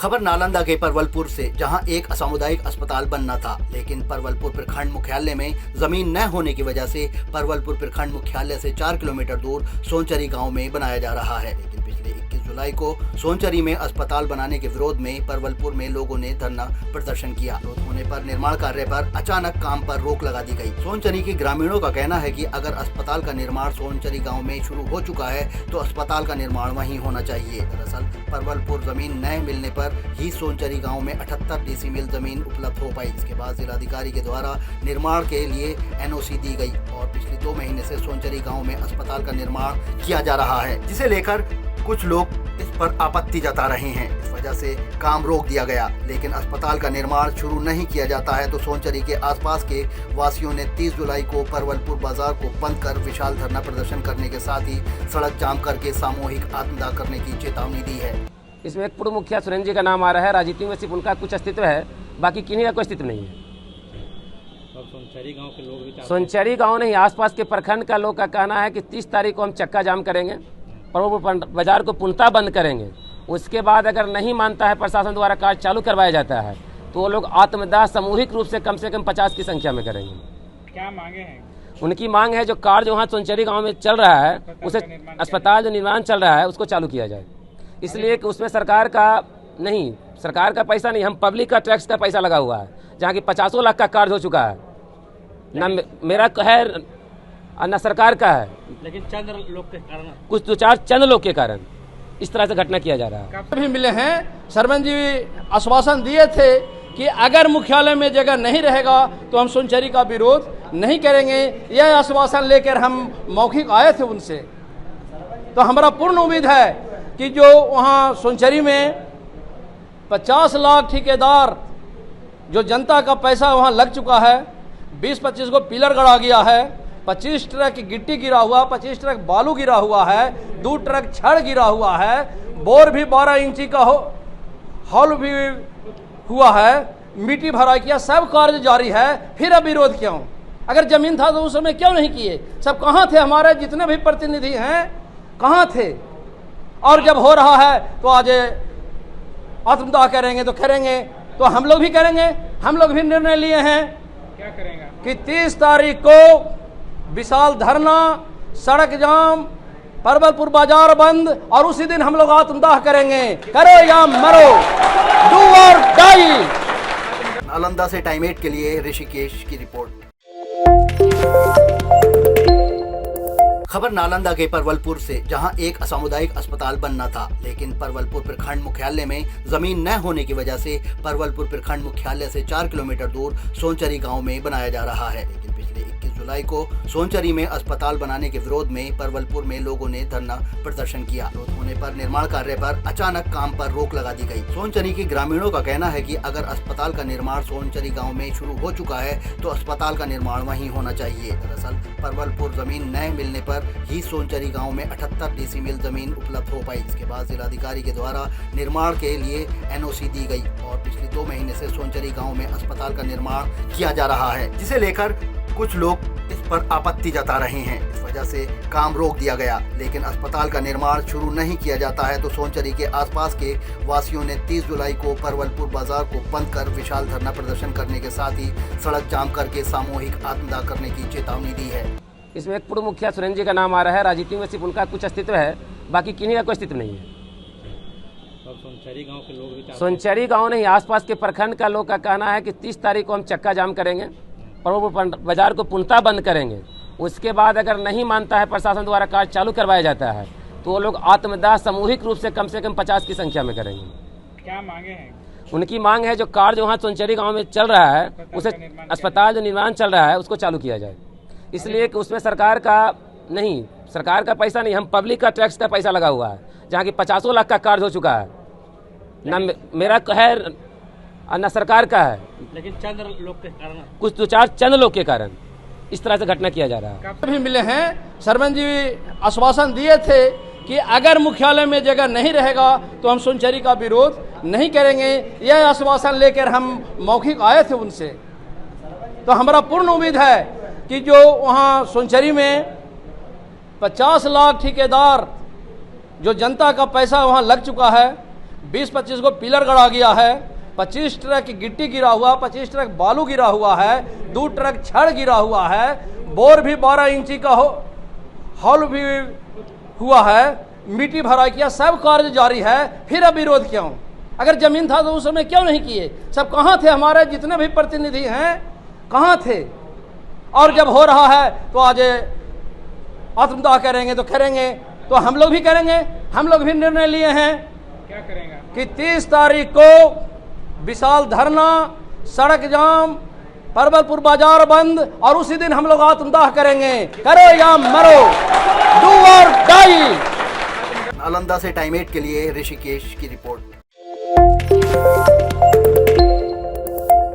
खबर नालंदा के परवलपुर से, जहां एक असामुदायिक अस्पताल बनना था, लेकिन परवलपुर प्रखंड मुख्यालय में जमीन न होने की वजह से परवलपुर प्रखंड मुख्यालय से 4 किलोमीटर दूर सोनचरी गांव में बनाया जा रहा है। लेकिन पिछले 21 जुलाई को सोनचरी में अस्पताल बनाने के विरोध में परवलपुर में लोगों ने धरना प्रदर्शन किया। विरोध होने पर निर्माण कार्य पर अचानक काम पर रोक लगा दी गई। सोनचरी के ग्रामीणों का कहना है कि अगर अस्पताल का निर्माण सोनचरी गाँव में शुरू हो चुका है तो अस्पताल का निर्माण वहीं होना चाहिए। दरअसल परवलपुर जमीन न मिलने पर ही सोनचरी गांव में 78 डेसीमिल जमीन उपलब्ध हो पाई। इसके बाद जिलाधिकारी के द्वारा निर्माण के लिए एनओसी दी गई और पिछले 2 महीने से सोनचरी गांव में अस्पताल का निर्माण किया जा रहा है, जिसे लेकर कुछ लोग इस पर आपत्ति जता रहे हैं। इस वजह से काम रोक दिया गया। लेकिन अस्पताल का निर्माण शुरू नहीं किया जाता है तो सोनचरी के आसपास के वासियों ने 30 जुलाई को परवलपुर बाजार को बंद कर विशाल धरना प्रदर्शन करने के साथ ही सड़क जाम करके सामूहिक आत्मदाह करने की चेतावनी दी है। इसमें एक पूर्व मुखिया सुरेंद्र जी का नाम आ रहा है। राजनीति में सिर्फ उनका कुछ अस्तित्व है, बाकी किन्हीं का कोई अस्तित्व नहीं है। सोनचरी गांव के लोग भी सोनचरी गांव नहीं, आसपास के प्रखंड का लोग का कहना है कि 30 तारीख को हम चक्का जाम करेंगे, परवलपुर बाजार को पूर्णतः बंद करेंगे। उसके बाद अगर नहीं मानता है, प्रशासन द्वारा कार्य चालू करवाया जाता है तो वो लोग आत्मदाह सामूहिक रूप से कम 50 की संख्या में करेंगे। क्या मांगे हैं? उनकी मांग है जो कार्य जो वहाँ सोनचरी गाँव में चल रहा है, उसे अस्पताल जो निर्माण चल रहा है उसको चालू किया जाए। इसलिए कि उसमें सरकार का पैसा नहीं, हम पब्लिक का टैक्स का पैसा लगा हुआ है, जहाँ की 50 लाख का कार्य हो चुका है। न मेरा है न सरकार का है, लेकिन चंद लोग के कारण, कुछ 2-4 चंद लोग के कारण इस तरह से घटना किया जा रहा है। भी मिले हैं। सरपंच जी आश्वासन दिए थे कि अगर मुख्यालय में जगह नहीं रहेगा तो हम सोनचरी का विरोध नहीं करेंगे। यह आश्वासन लेकर हम मौखिक आए थे उनसे। तो हमारा पूर्ण उम्मीद है कि जो वहाँ सोनचरी में 50 लाख ठेकेदार जो जनता का पैसा वहाँ लग चुका है, 20-25 को पिलर गड़ा गया है, 25 ट्रक गिट्टी गिरा हुआ, 25 ट्रक बालू गिरा हुआ है, 2 ट्रक छड़ गिरा हुआ है, बोर भी 12 इंची का हॉल भी हुआ है, मिट्टी भरा किया, सब कार्य जारी है। फिर अब विरोध क्यों? अगर जमीन था तो उस समय क्यों नहीं किए? सब कहाँ थे? हमारे जितने भी प्रतिनिधि हैं कहाँ थे? और जब हो रहा है तो आज आत्मदाह करेंगे तो करेंगे, तो हम लोग भी करेंगे। हम लोग भी निर्णय लिए हैं क्या करेंगे कि 30 तारीख को विशाल धरना, सड़क जाम, परवलपुर बाजार बंद, और उसी दिन हम लोग आत्मदाह करेंगे। करो या मरो, डू और डाई। नालंदा से टाइम 8 के लिए ऋषिकेश की रिपोर्ट। खबर नालंदा के परवलपुर से, जहां एक असामुदायिक अस्पताल बनना था, लेकिन परवलपुर प्रखंड मुख्यालय में जमीन न होने की वजह से परवलपुर प्रखंड मुख्यालय से 4 किलोमीटर दूर सोनचरी गांव में बनाया जा रहा है। लेकिन पिछले 21 जुलाई को सोनचरी में अस्पताल बनाने के विरोध में परवलपुर में लोगों ने धरना प्रदर्शन किया। विरोध होने पर निर्माण कार्य पर अचानक काम पर रोक लगा दी गई। सोनचरी के ग्रामीणों का कहना है कि अगर अस्पताल का निर्माण सोनचरी गाँव में शुरू हो चुका है तो अस्पताल का निर्माण वहीं होना चाहिए। दरअसल परवलपुर जमीन न मिलने पर ही सोनचरी गांव में 78 डेसीमिल जमीन उपलब्ध हो पाई। इसके बाद जिलाधिकारी के द्वारा निर्माण के लिए एनओसी दी गई और पिछले 2 महीने से सोनचरी गांव में अस्पताल का निर्माण किया जा रहा है, जिसे लेकर कुछ लोग इस पर आपत्ति जता रहे हैं। इस वजह से काम रोक दिया गया। लेकिन अस्पताल का निर्माण शुरू नहीं किया जाता है तो सोनचरी के आसपास के वासियों ने 30 जुलाई को परवलपुर बाजार को बंद कर विशाल धरना प्रदर्शन करने के साथ ही सड़क जाम करके सामूहिक आत्मदाह करने की चेतावनी दी है। इसमें एक पूर्व मुखिया सुरेंद्र जी का नाम आ रहा है। राजनीति में सिर्फ उनका कुछ अस्तित्व है, बाकी किन्हीं का कोई अस्तित्व नहीं है। सोनचरी गांव के लोग भी सोनचरी गांव नहीं, आसपास के प्रखंड का लोग का कहना है कि 30 तारीख को हम चक्का जाम करेंगे, परवलपुर बाजार को पूर्णतः बंद करेंगे। उसके बाद अगर नहीं मानता है, प्रशासन द्वारा कार्य चालू करवाया जाता है तो वो लोग आत्मदाह सामूहिक रूप से कम 50 की संख्या में करेंगे। क्या मांगे हैं? उनकी मांग है जो कार्य जो वहाँ सोनचरी गाँव में चल रहा है, उसे अस्पताल जो निर्माण चल रहा है उसको चालू किया जाए। इसलिए कि उसमें सरकार का पैसा नहीं, हम पब्लिक का टैक्स का पैसा लगा हुआ है, जहाँ की 50 लाख का कार्य हो चुका है। न मेरा है न सरकार का है, लेकिन चंद लोग के कारण, कुछ 2-4 चंद लोग के कारण इस तरह से घटना किया जा रहा है। भी मिले हैं। सरपंच जी आश्वासन दिए थे कि अगर मुख्यालय में जगह नहीं रहेगा तो हम सोनचरी का विरोध नहीं करेंगे। यह आश्वासन लेकर हम मौखिक आए थे उनसे। तो हमारा पूर्ण उम्मीद है कि जो वहाँ सोनचरी में 50 लाख ठेकेदार जो जनता का पैसा वहाँ लग चुका है, 20-25 को पिलर गड़ा गया है, 25 ट्रक गिट्टी गिरा हुआ, 25 ट्रक बालू गिरा हुआ है, 2 ट्रक छड़ गिरा हुआ है, बोर भी 12 इंची का हॉल भी हुआ है, मिट्टी भरा किया, सब कार्य जारी है। फिर अब विरोध क्यों? अगर जमीन था तो उस समय क्यों नहीं किए? सब कहाँ थे? हमारे जितने भी प्रतिनिधि हैं कहाँ थे? और जब हो रहा है तो आज आत्मदाह करेंगे तो करेंगे, तो हम लोग भी करेंगे। हम लोग भी निर्णय लिए हैं क्या करेंगे कि 30 तारीख को विशाल धरना, सड़क जाम, परवलपुर बाजार बंद, और उसी दिन हम लोग आत्मदाह करेंगे। करो या मरो, डू और डाई। नालंदा से टाइम 8 के लिए ऋषिकेश की रिपोर्ट।